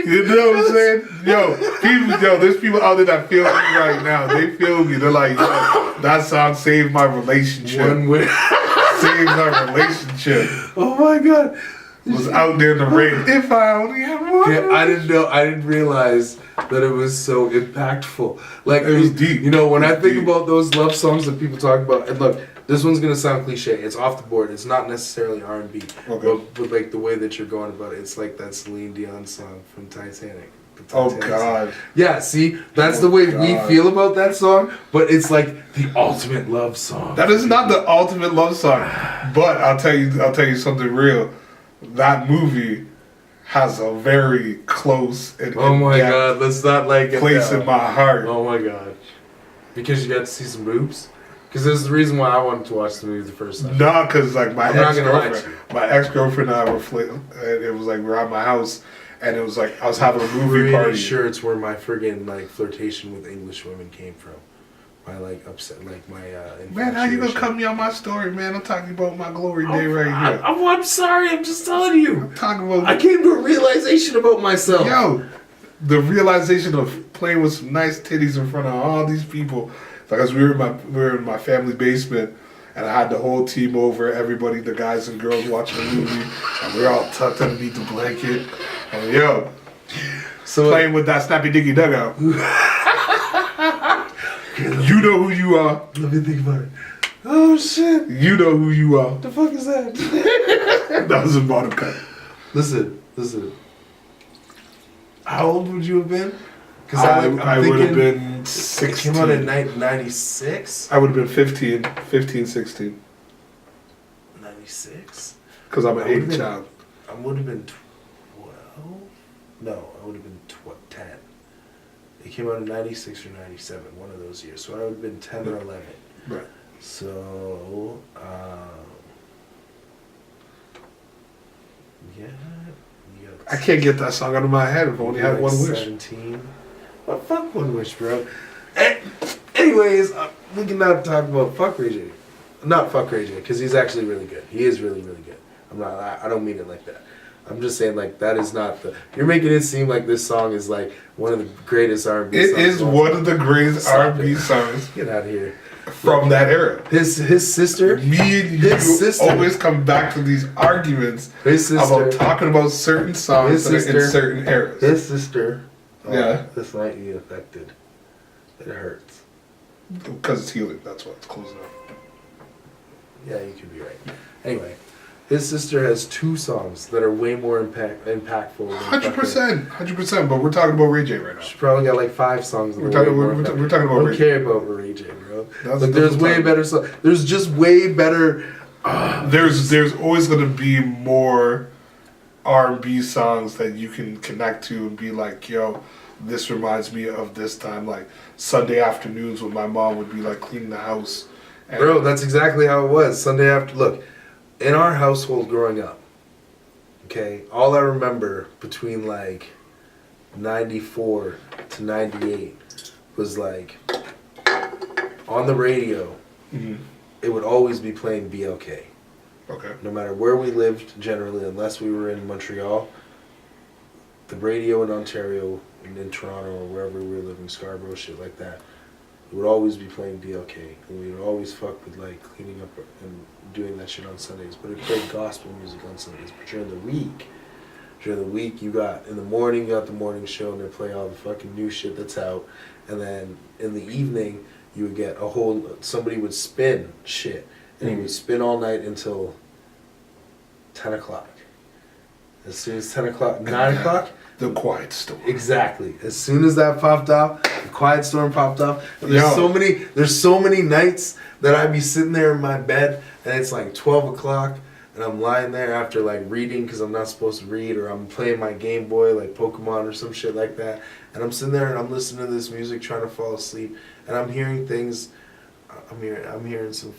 You know what I'm saying? There's people out there that feel me right now. They feel me. They're like, yo, that song saved my relationship. One way. Saved my relationship. Oh my God. Was out there in the rain. If I only had one. Yeah, I didn't realize that it was so impactful. Like, it was deep. You know, when I think about those love songs that people talk about, and look, this one's gonna sound cliche. It's off the board. It's not necessarily R&B, but like the way that you're going about it, it's like that Celine Dion song from Titanic. Oh God. Yeah, see, that's the way we feel about that song, but it's like the ultimate love song. That is not the ultimate love song, but I'll tell you something real. That movie has a very close and oh my God, let's not like place in my heart. Oh my God, because you got to see some boobs. Because there's the reason why I wanted to watch the movie the first time. Nah, because like my ex-girlfriend and I were flirting, and it was like we're at my house, and it was like I was having a movie party. Sure, it's where my friggin' like flirtation with English women came from. My like upset, like my man, how you gonna cut me on my story, man? I'm talking about my glory day right here. I'm sorry, I'm just telling you. I'm talking about. I came to a realization about myself. Yo, the realization of playing with some nice titties in front of all these people. Because we were in my family basement, and I had the whole team over, everybody, the guys and girls watching the movie, and we were all tucked underneath the blanket, and so playing with that snappy dicky dugout. You know who you are. Let me think about it. Oh shit! You know who you are. The fuck is that? That was a bottom cut. Listen. How old would you have been? Because I would have been 16. It came out in 96? I would have been 15, 16. 96? Because I'm an 8 child. I would have been 12? No, I would have been 10. It came out in 96 or 97, one of those years. So I would have been 10 or 11. Right. So, yeah. I can't get that song out of my head if I only had one wish. 17. Well, fuck One Wish, bro. Anyways, we can now talk about fuck Ray J. Not fuck Ray J, because he's actually really good. He is really, really good. I don't mean it like that. I'm just saying, like, that is not the... You're making it seem like this song is, like, one of the greatest R&B songs. It is one of the greatest R&B songs. Get out of here. From that era. His sister... Me and you always come back to these arguments about talking about certain songs that are in certain eras. His sister... Yeah. This might be affected. It hurts. Because it's healing. That's why it's closing up. Yeah, you could be right. Anyway, his sister has 2 songs that are way more impactful. 100%. But we're talking about Ray J right now. She probably got like 5 songs. We're talking about Ray J. I don't care about Ray J, bro. Like, there's way better songs. There's just way better. There's always going to be more R&B songs that you can connect to and be like, yo, this reminds me of this time. Like Sunday afternoons when my mom would be like cleaning the house. Bro, that's exactly how it was. Sunday after. Look, in our household growing up, okay, all I remember between like 94 to 98 was like on the radio, it would always be playing BLK. Okay. No matter where we lived, generally, unless we were in Montreal, the radio in Ontario, and in Toronto, or wherever we were living, Scarborough, shit like that, it would always be playing BLK. And we would always fuck with, like, cleaning up and doing that shit on Sundays. But it played gospel music on Sundays. But during the week, you got, in the morning, you got the morning show, and they play all the fucking new shit that's out. And then in the evening, you would get somebody would spin shit. And he would spin all night until 10 o'clock. As soon as 10 o'clock, 9 o'clock... The Quiet Storm. Exactly. As soon as that popped off, the Quiet Storm popped off. There's so many nights that I'd be sitting there in my bed, and it's like 12 o'clock, and I'm lying there after like reading because I'm not supposed to read, or I'm playing my Game Boy like Pokemon or some shit like that, and I'm sitting there and I'm listening to this music trying to fall asleep, and I'm hearing things. I'm hearing some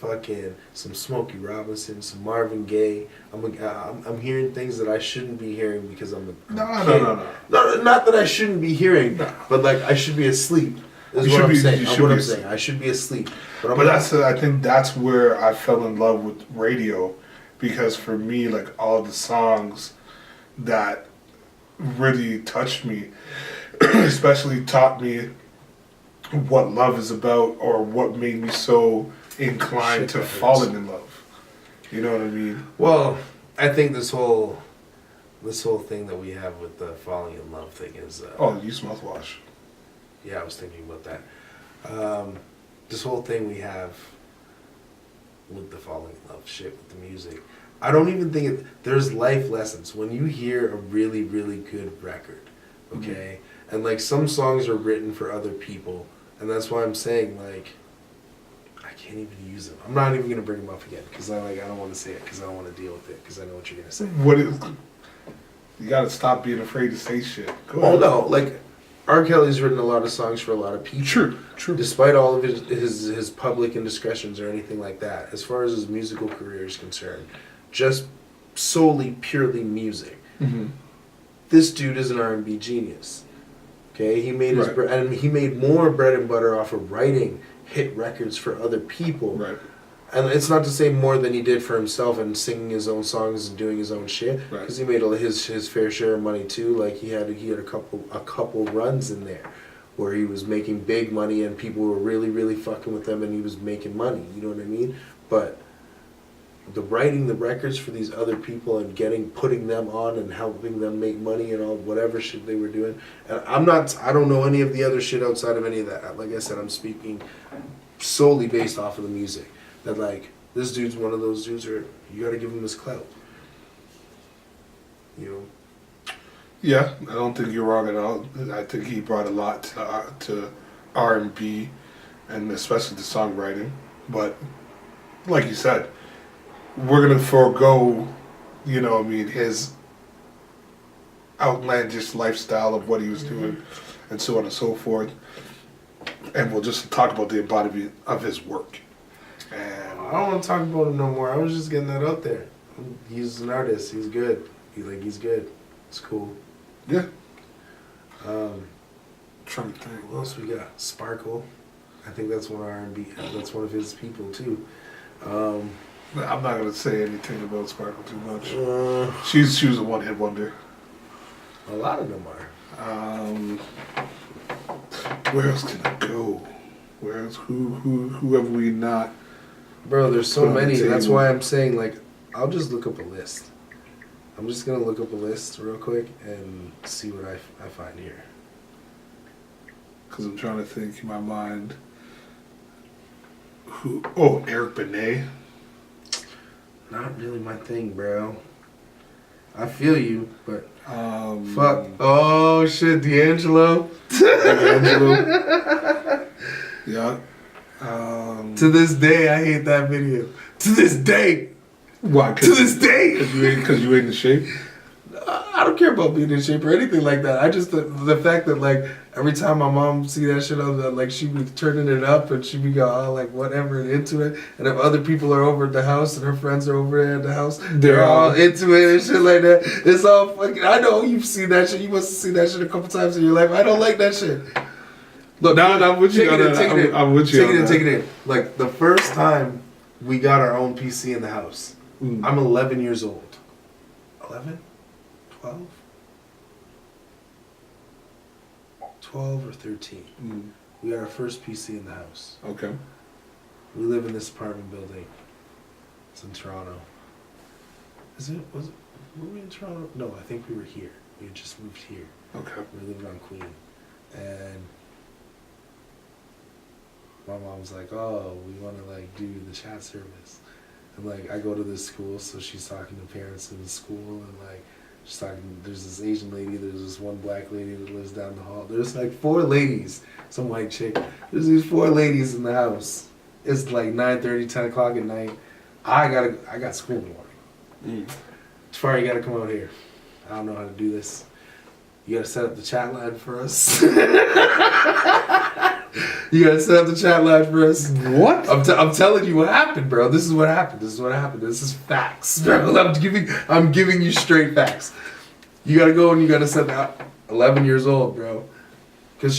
Smokey Robinson, some Marvin Gaye. I'm hearing things that I shouldn't be hearing because I'm a No. Not that I shouldn't be hearing, but like I should be asleep. Is what I'm saying. I should be asleep. But I think that's where I fell in love with radio, because for me, like all the songs that really touched me, especially taught me what love is about, or what made me so inclined Shit, to that hurts. falling in love. You know what I mean? Well, I think this whole thing that we have with the falling in love thing is. Oh, use mouthwash. Yeah, I was thinking about that. This whole thing we have with the falling in love shit with the music. I don't even think there's life lessons when you hear a really, really good record, okay? And like some songs are written for other people, and that's why I'm saying like I can't even use them. I'm not even gonna bring them up again because I don't want to say it because I don't want to deal with it because I know what you're gonna say. What is? You gotta stop being afraid to say shit. Go Oh ahead. no, like R. Kelly's written a lot of songs for a lot of people. True. Despite all of his public indiscretions or anything like that, as far as his musical career is concerned, just solely purely music. Mm-hmm. This dude is an R&B genius. Okay, he made his Right. and he made more bread and butter off of writing hit records for other people. Right. And it's not to say more than he did for himself and singing his own songs and doing his own shit, Right. because he made his fair share of money too. Like he had a couple runs in there where he was making big money and people were really, really fucking with him and he was making money. You know what I mean? But the writing the records for these other people and putting them on and helping them make money and all whatever shit they were doing. And I don't know any of the other shit outside of any of that. Like I said, I'm speaking solely based off of the music. That like this dude's one of those dudes where you gotta give him his clout. You know? Yeah, I don't think you're wrong at all. I think he brought a lot to R&B, and especially the songwriting. But like you said, we're gonna forego, you know, what I mean, his outlandish lifestyle of what he was doing, and so on and so forth. And we'll just talk about the embodiment of his work. And I don't want to talk about him no more. I was just getting that out there. He's an artist. He's good. He's good. It's cool. yeah, Trying to think. What else we got? Sparkle. I think that's one of R&B. That's one of his people too. I'm not gonna say anything about Sparkle too much. A She was a one-hit wonder. lot of them are. Where else can I go? Where else? Who have we not? Bro, there's so Put on the many. That's table. why I'm saying, like, I'll just look up a list. I'm just going to look up a list real quick and see what I find here. Because I'm trying to think in my mind. Who? Oh, Eric Benet. Not really my thing, bro. I feel you, but Um, fuck. Oh, shit, D'Angelo. D'Angelo. Yeah. To this day, I hate that video. To this day. Why? To this day. Because you ain't in shape. I don't care about being in shape or anything like that. I just the fact that like every time my mom see that shit on the, like she be turning it up and she be all like whatever into it, and if other people are over at the house and her friends are over at the house, they're all into it and shit like that. It's all fucking. I know you've seen that shit. You must have seen that shit a couple times in your life. I don't like that shit. Look, No, I'm with you take on it in, that. take it in. I'm with you Take on it in, that. take it in. Like the first time we got our own PC in the house, I'm 11 years old. 11? 12? 12 or 13. We got our first PC in the house. Okay. We live in this apartment building. It's in Toronto. Were we in Toronto? No, I think we were here. We had just moved here. Okay. We were living on Queen. And my mom was like, oh, we want to like do the chat service. And like I go to this school, so she's talking to parents in the school, and like she's talking, there's this Asian lady, there's this one black lady that lives down the hall. There's like 4 ladies, some white chick. There's these 4 ladies in the house. It's like 9:30, 10 o'clock at night. I got school in the morning. Tafari, you gotta come out here. I don't know how to do this. You gotta set up the chat line for us. You gotta set up the chat line for us. What? I'm telling you what happened, bro. This is what happened. This is what happened. This is facts, bro. I'm giving you straight facts. You gotta go and you gotta set that. 11 years old, bro. Cause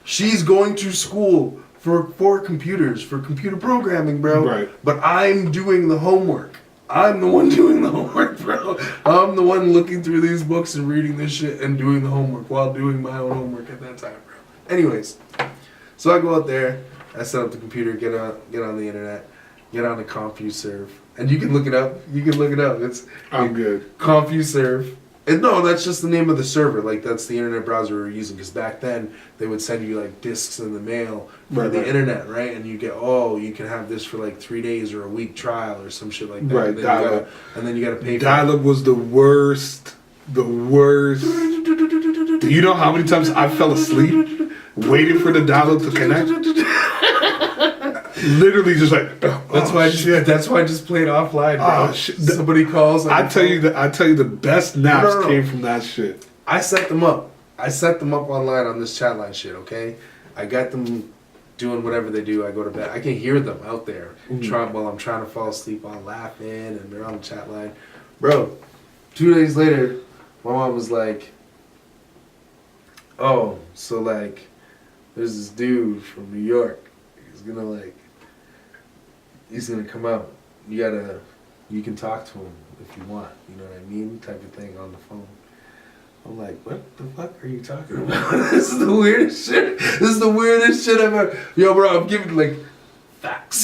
she's going to school for computers, for computer programming, bro. Right. But I'm doing the homework. I'm the one doing the homework, bro. I'm the one looking through these books and reading this shit and doing the homework while doing my own homework at that time, bro. Anyways, so I go out there, I set up the computer, get on the internet, get on the CompuServe, and you can look it up. It's I'm good. CompuServe. And no, that's just the name of the server. Like, that's the internet browser we were using. Because back then, they would send you, like, discs in the mail for the internet, right? And you get, you can have this for, like, 3 days or a week trial or some shit like that. Right, And then you got to pay for it. Dial-up was the worst. The worst. Do you know how many times I fell asleep waiting for the dial-up to connect? Literally just like, That's why I just played offline, bro. Oh, shit. Somebody calls. I tell you the best naps came from that shit. I set them up. Online on this chat line shit, okay? I got them doing whatever they do. I go to bed. I can hear them out there while I'm trying to fall asleep, all laughing, and they're on the chat line. Bro, 2 days later, my mom was like, oh, so like, there's this dude from New York. He's gonna come out. You can talk to him if you want. You know what I mean? Type of thing on the phone. I'm like, what the fuck are you talking about? This is the weirdest shit. I've ever. Yo, bro, I'm giving like facts.